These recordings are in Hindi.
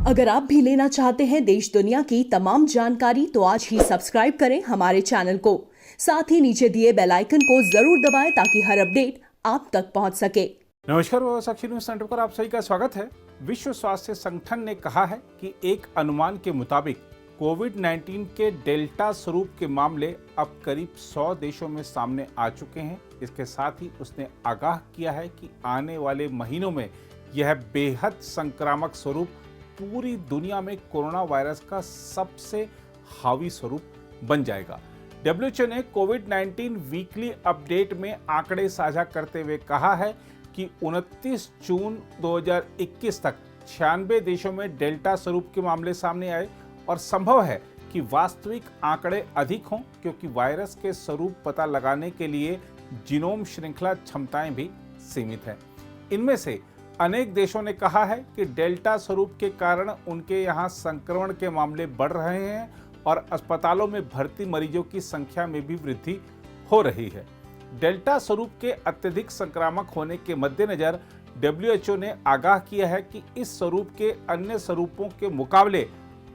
अगर आप भी लेना चाहते हैं देश दुनिया की तमाम जानकारी तो आज ही सब्सक्राइब करें हमारे चैनल को। साथ ही नीचे दिए बेल आइकन को जरूर दबाएं ताकि हर अपडेट आप तक पहुंच सके। नमस्कार, साक्षी न्यूज सेंटर पर आप सभी का स्वागत है। विश्व स्वास्थ्य संगठन ने कहा है कि एक अनुमान के मुताबिक कोविड-19 के डेल्टा स्वरूप के मामले अब करीब 100 देशों में सामने आ चुके हैं। इसके साथ ही उसने आगाह किया है कि आने वाले महीनों में यह बेहद संक्रामक स्वरूप पूरी दुनिया में कोरोना वायरस का सबसे हावी स्वरूप बन जाएगा। WHO ने कोविड-19 वीकली अपडेट में आंकड़े साझा करते हुए कहा है कि 29 जून 2021 तक 96 देशों में डेल्टा स्वरूप के मामले सामने आए और संभव है कि वास्तविक आंकड़े अधिक हों, क्योंकि वायरस के स्वरूप पता लगाने के लिए जीनोम श्रृंखला क्षमताएं भी सीमित हैं। इनमें से अनेक देशों ने कहा है कि डेल्टा स्वरूप के कारण उनके यहाँ संक्रमण के मामले बढ़ रहे हैं और अस्पतालों में भर्ती मरीजों की संख्या में भी वृद्धि हो रही है। डेल्टा स्वरूप के अत्यधिक संक्रामक होने के मद्देनजर WHO ने आगाह किया है कि इस स्वरूप के अन्य स्वरूपों के मुकाबले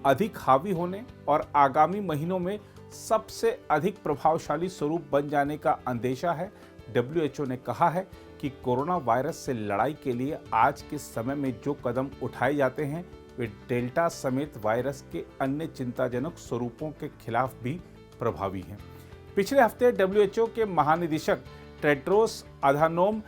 अधिक हावी होने और आगामी महीनों में सबसे अधिक प्रभावशाली स्वरूप बन जाने का अंदेशा है। WHO ने कहा है कि कोरोना वायरस से लड़ाई के लिए आज के समय में जो कदम उठाए जाते हैं वे डेल्टा समेत वायरस के अन्य चिंताजनक स्वरूपों के खिलाफ भी प्रभावी हैं। पिछले हफ्ते WHO के महानिदेशक टेड्रोस अधानोम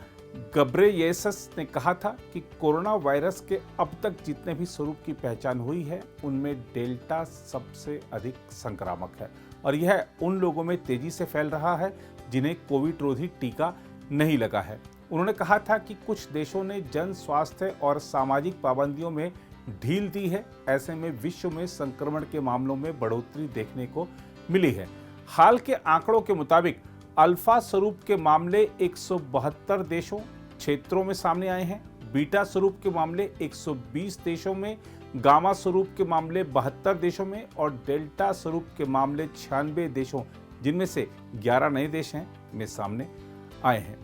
गब्रेयेसस ने कहा था कि कोरोना वायरस के अब तक जितने भी स्वरूप की पहचान हुई है उनमें डेल्टा सबसे अधिक संक्रामक है और यह उन लोगों में तेजी से फैल रहा है जिन्हें कोविड रोधी टीका नहीं लगा है। उन्होंने कहा था कि कुछ देशों ने जन स्वास्थ्य और सामाजिक पाबंदियों में ढील दी है। ऐसे में विश्व में संक्रमण के मामलों में बढ़ोतरी देखने को मिली है। हाल के आंकड़ों के मुताबिक अल्फा स्वरूप के मामले 172 देशों क्षेत्रों में सामने आए हैं। बीटा स्वरूप के मामले 120 देशों में, गामा स्वरूप के मामले 72 देशों में और डेल्टा स्वरूप के मामले 96 देशों, जिनमें से 11 नए देश हैं, में सामने आए हैं।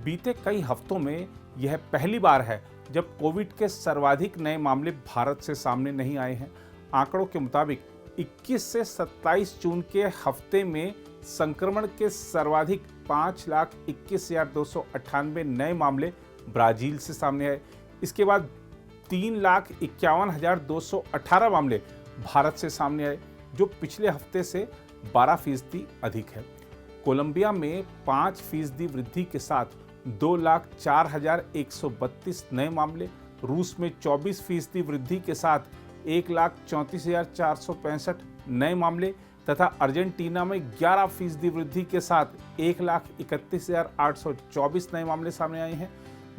बीते कई हफ्तों में यह पहली बार है जब कोविड के सर्वाधिक नए मामले भारत से सामने नहीं आए हैं। आंकड़ों के मुताबिक 21 से 27 जून के हफ्ते में संक्रमण के सर्वाधिक 5,21,298 नए मामले ब्राजील से सामने आए। इसके बाद 3,51,218 मामले भारत से सामने आए, जो पिछले हफ्ते से 12% अधिक है। कोलंबिया में 5% वृद्धि के साथ 2,04,132 नए मामले, रूस में 24% वृद्धि के साथ 1,34,465 नए मामले तथा अर्जेंटीना में 11% वृद्धि के साथ 1,31,824 नए मामले सामने आए हैं।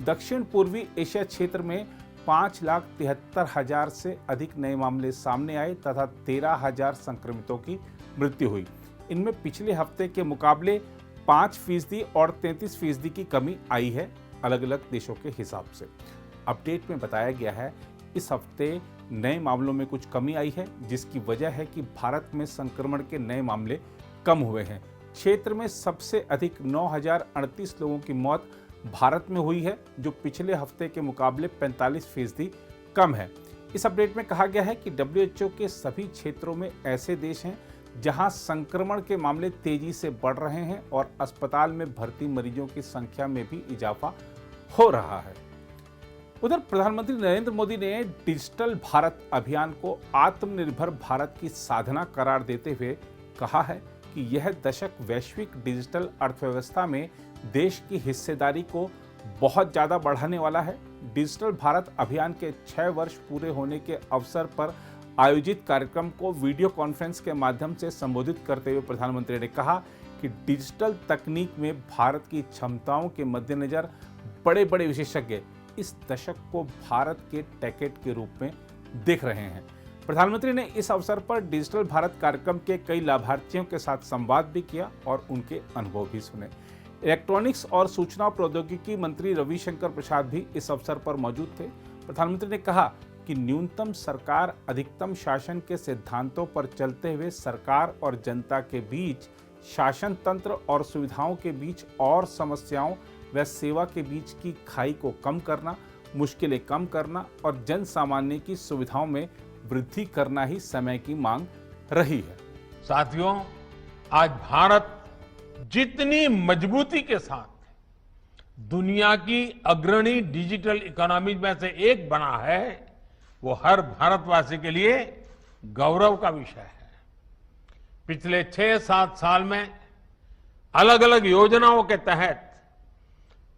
दक्षिण पूर्वी एशिया क्षेत्र में 5,73,000 से अधिक नए मामले सामने आए तथा 13,000 संक्रमितों की मृत्यु हुई। इनमें पिछले हफ्ते के मुकाबले 5% और 33% की कमी आई है, अलग अलग देशों के हिसाब से। अपडेट में बताया गया है इस हफ्ते नए मामलों में कुछ कमी आई है, जिसकी वजह है कि भारत में संक्रमण के नए मामले कम हुए हैं। क्षेत्र में सबसे अधिक 9,038 लोगों की मौत भारत में हुई है, जो पिछले हफ्ते के मुकाबले 45% कम है। इस अपडेट में कहा गया है कि WHO के सभी क्षेत्रों में ऐसे देश हैं जहां संक्रमण के मामले तेजी से बढ़ रहे हैं और अस्पताल में भर्ती मरीजों की संख्या में भी इजाफा हो रहा है। उधर प्रधानमंत्री नरेंद्र मोदी ने डिजिटल भारत अभियान को आत्मनिर्भर भारत की साधना करार देते हुए कहा है कि यह दशक वैश्विक डिजिटल अर्थव्यवस्था में देश की हिस्सेदारी को बहुत ज़्यादा बढ़ाने वाला है। डिजिटल भारत अभियान के 6 वर्ष पूरे होने के अवसर पर आयोजित कार्यक्रम को वीडियो कॉन्फ्रेंस के माध्यम से संबोधित करते हुए प्रधानमंत्री ने कहा कि डिजिटल तकनीक में भारत की क्षमताओं के मद्देनजर बड़े बड़े विशेषज्ञ इस दशक को भारत के टेकेट के रूप में देख रहे हैं। प्रधानमंत्री ने इस अवसर पर डिजिटल भारत कार्यक्रम के कई लाभार्थियों के साथ संवाद भी किया और उनके अनुभव भी सुने। इलेक्ट्रॉनिक्स और सूचना प्रौद्योगिकी मंत्री रविशंकर प्रसाद भी इस अवसर पर मौजूद थे। प्रधानमंत्री ने कहा कि न्यूनतम सरकार अधिकतम शासन के सिद्धांतों पर चलते हुए सरकार और जनता के बीच, शासन तंत्र और सुविधाओं के बीच और समस्याओं व सेवा के बीच की खाई को कम करना मुश्किलें कम करना और जन सामान्य की सुविधाओं में वृद्धि करना ही समय की मांग रही है। साथियों, आज भारत जितनी मजबूती के साथ दुनिया की अग्रणी डिजिटल इकोनॉमी में से एक बना है, वो हर भारतवासी के लिए गौरव का विषय है। पिछले 6-7 साल में अलग अलग योजनाओं के तहत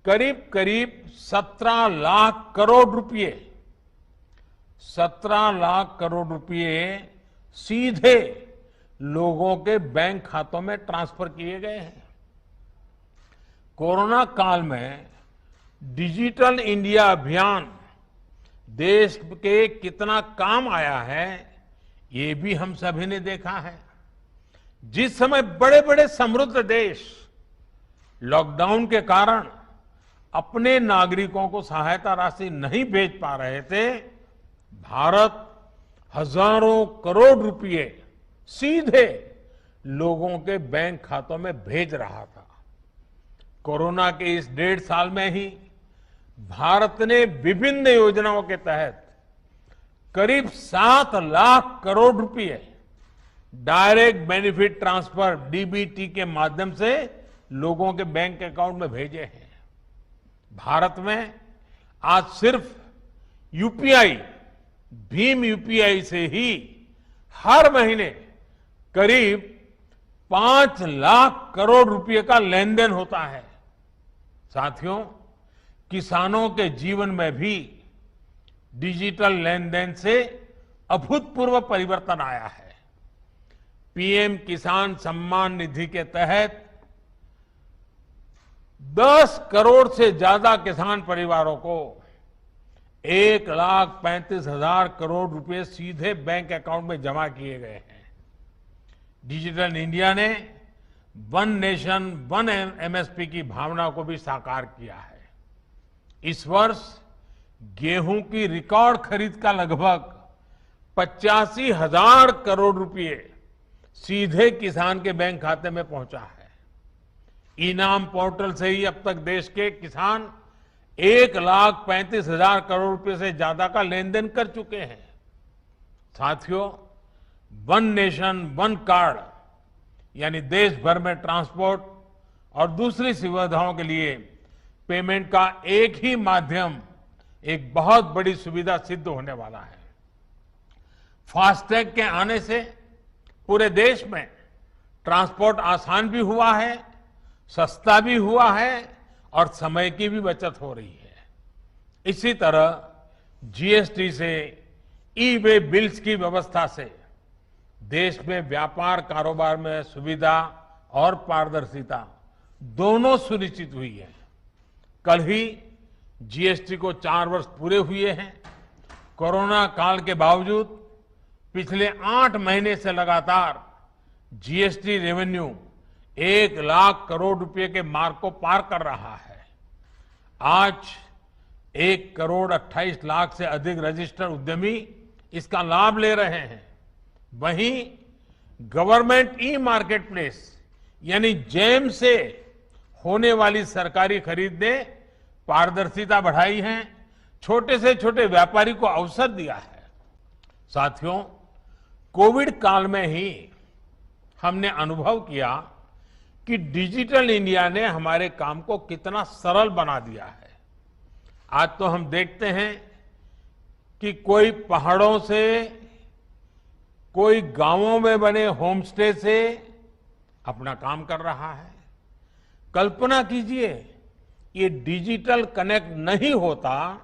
करीब करीब 17 लाख करोड़ रुपए 17 लाख करोड़ रुपए सीधे लोगों के बैंक खातों में ट्रांसफर किए गए हैं। कोरोना काल में डिजिटल इंडिया अभियान देश के कितना काम आया है, ये भी हम सभी ने देखा है। जिस समय बड़े बड़े समृद्ध देश लॉकडाउन के कारण अपने नागरिकों को सहायता राशि नहीं भेज पा रहे थे, भारत हजारों करोड़ रुपए सीधे लोगों के बैंक खातों में भेज रहा था। कोरोना के इस 1.5 साल में ही भारत ने विभिन्न योजनाओं के तहत करीब 7 लाख करोड़ रुपए डायरेक्ट बेनिफिट ट्रांसफर डीबीटी के माध्यम से लोगों के बैंक अकाउंट में भेजे हैं। भारत में आज सिर्फ यूपीआई, भीम यूपीआई से ही हर महीने करीब 5 लाख करोड़ रुपए का लेन देन होता है। साथियों, किसानों के जीवन में भी डिजिटल लेन देन से अभूतपूर्व परिवर्तन आया है। पीएम किसान सम्मान निधि के तहत 10 करोड़ से ज्यादा किसान परिवारों को 1,35,000 करोड़ रुपए सीधे बैंक अकाउंट में जमा किए गए हैं। डिजिटल इंडिया ने वन नेशन वन एमएसपी की भावना को भी साकार किया है। इस वर्ष गेहूं की रिकॉर्ड खरीद का लगभग 85,000 करोड़ रुपए सीधे किसान के बैंक खाते में पहुंचा है। इनाम पोर्टल से ही अब तक देश के किसान 1,35,000 करोड़ रुपए से ज्यादा का लेन देन कर चुके हैं। साथियों, वन नेशन वन कार्ड यानी देश भर में ट्रांसपोर्ट और दूसरी सुविधाओं के लिए पेमेंट का एक ही माध्यम एक बहुत बड़ी सुविधा सिद्ध होने वाला है। फास्टैग के आने से पूरे देश में ट्रांसपोर्ट आसान भी हुआ है, सस्ता भी हुआ है और समय की भी बचत हो रही है। इसी तरह जीएसटी से ई वे बिल्स की व्यवस्था से देश में व्यापार कारोबार में सुविधा और पारदर्शिता दोनों सुनिश्चित हुई है। कल ही जीएसटी को 4 वर्ष पूरे हुए हैं। कोरोना काल के बावजूद पिछले 8 महीने से लगातार जीएसटी रेवेन्यू 1 लाख करोड़ रुपए के मार्क को पार कर रहा है। आज 1,28,00,000 से अधिक रजिस्टर्ड उद्यमी इसका लाभ ले रहे हैं। वहीं गवर्नमेंट ई मार्केट प्लेस यानी जेम से होने वाली सरकारी खरीद ने पारदर्शिता बढ़ाई है, छोटे से छोटे व्यापारी को अवसर दिया है। साथियों, कोविड काल में ही हमने अनुभव किया कि डिजिटल इंडिया ने हमारे काम को कितना सरल बना दिया है। आज तो हम देखते हैं कि कोई पहाड़ों से, कोई गांवों में बने होम स्टे से अपना काम कर रहा है। कल्पना कीजिए, ये डिजिटल कनेक्ट नहीं होता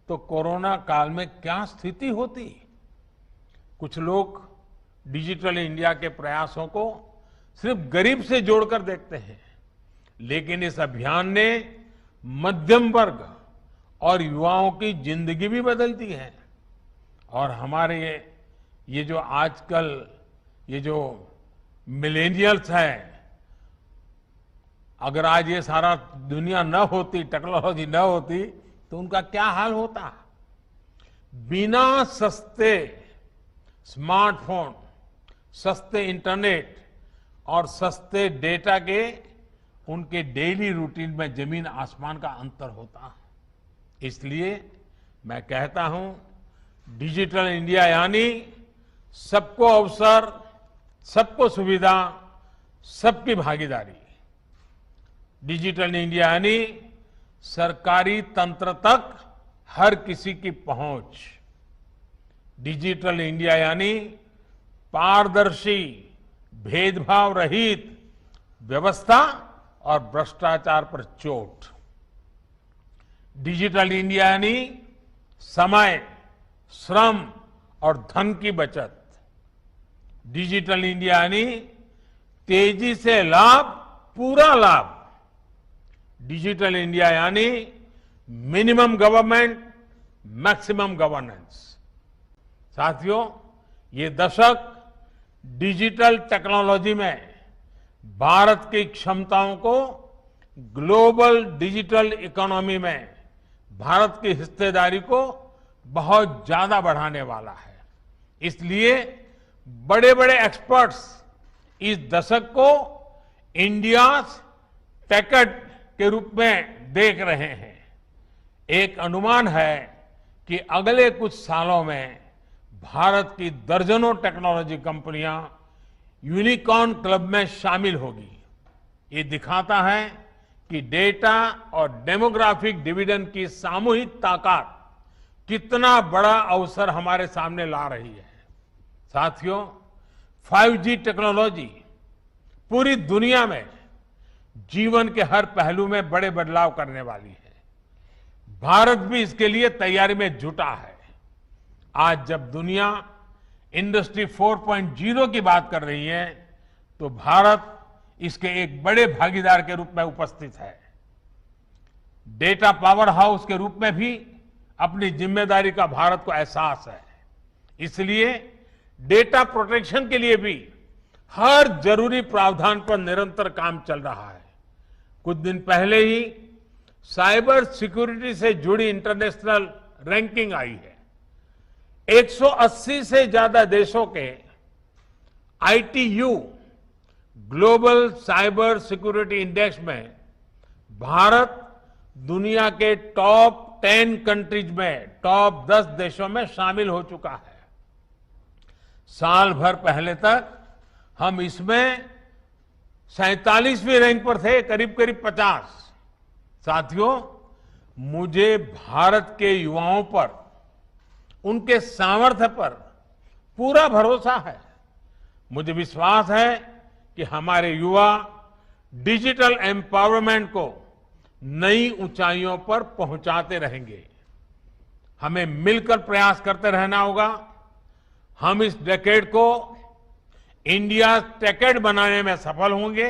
तो कोरोना काल में क्या स्थिति होती। कुछ लोग डिजिटल इंडिया के प्रयासों को सिर्फ गरीब से जोड़कर देखते हैं, लेकिन इस अभियान ने मध्यम वर्ग और युवाओं की जिंदगी भी बदल दी है। और हमारे ये जो आजकल ये जो मिलेनियल्स हैं, अगर आज ये सारा दुनिया न होती, टेक्नोलॉजी न होती, तो उनका क्या हाल होता। बिना सस्ते स्मार्टफोन, सस्ते इंटरनेट और सस्ते डेटा के उनके डेली रूटीन में जमीन आसमान का अंतर होता। इसलिए मैं कहता हूं, डिजिटल इंडिया यानी सबको अवसर, सबको सुविधा, सबकी भागीदारी। डिजिटल इंडिया यानी सरकारी तंत्र तक हर किसी की पहुंच। डिजिटल इंडिया यानी पारदर्शी, भेदभाव रहित व्यवस्था और भ्रष्टाचार पर चोट। डिजिटल इंडिया यानी समय, श्रम और धन की बचत। डिजिटल इंडिया यानी तेजी से लाभ, पूरा लाभ। डिजिटल इंडिया यानी मिनिमम गवर्नमेंट, मैक्सिमम गवर्नेंस। साथियों, ये दशक डिजिटल टेक्नोलॉजी में भारत की क्षमताओं को ग्लोबल डिजिटल इकोनॉमी में भारत की हिस्सेदारी को बहुत ज्यादा बढ़ाने वाला है। इसलिए बड़े बड़े एक्सपर्ट्स इस दशक को इंडिया टेकेड के रूप में देख रहे हैं। एक अनुमान है कि अगले कुछ सालों में भारत की दर्जनों टेक्नोलॉजी कंपनियां यूनिकॉर्न क्लब में शामिल होगी। ये दिखाता है कि डेटा और डेमोग्राफिक डिविडेंड की सामूहिक ताकत कितना बड़ा अवसर हमारे सामने ला रही है। साथियों, 5G टेक्नोलॉजी पूरी दुनिया में जीवन के हर पहलू में बड़े बदलाव करने वाली है। भारत भी इसके लिए तैयारी में जुटा है। आज जब दुनिया इंडस्ट्री 4.0 की बात कर रही है, तो भारत इसके एक बड़े भागीदार के रूप में उपस्थित है। डेटा पावर हाउस के रूप में भी अपनी जिम्मेदारी का भारत को एहसास है। इसलिए डेटा प्रोटेक्शन के लिए भी हर जरूरी प्रावधान पर निरंतर काम चल रहा है। कुछ दिन पहले ही साइबर सिक्योरिटी से जुड़ी इंटरनेशनल रैंकिंग आई है। 180 से ज्यादा देशों के ITU global cyber security index में भारत दुनिया के टॉप 10 कंट्रीज में, टॉप 10 देशों में शामिल हो चुका है। साल भर पहले तक हम इसमें 47वीं रैंक पर थे, करीब करीब 50। साथियों, मुझे भारत के युवाओं पर, उनके सामर्थ्य पर पूरा भरोसा है। मुझे विश्वास है कि हमारे युवा डिजिटल एम्पावरमेंट को नई ऊंचाइयों पर पहुंचाते रहेंगे। हमें मिलकर प्रयास करते रहना होगा। हम इस डेकेड को इंडिया टेकेड बनाने में सफल होंगे